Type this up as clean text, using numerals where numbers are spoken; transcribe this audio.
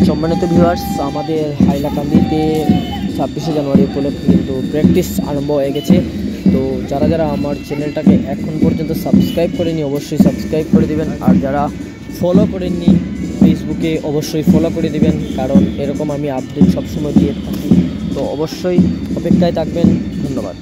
সম্মানিত ভিউয়ার্স, আমাদের হাইলাকান্দিতে 26শে জানুয়ারি উপলক্ষে কিন্তু প্র্যাকটিস আরম্ভ হয়ে গেছে। তো যারা যারা আমার চ্যানেলটাকে এখন পর্যন্ত সাবস্ক্রাইব করেনি অবশ্যই সাবস্ক্রাইব করে দিবেন, আর যারা ফলো করেননি ফেসবুকে অবশ্যই ফলো করে দিবেন, কারণ এরকম আমি আপডেট সবসময় দিয়ে থাকি। তো অবশ্যই অপেক্ষায় থাকবেন। ধন্যবাদ।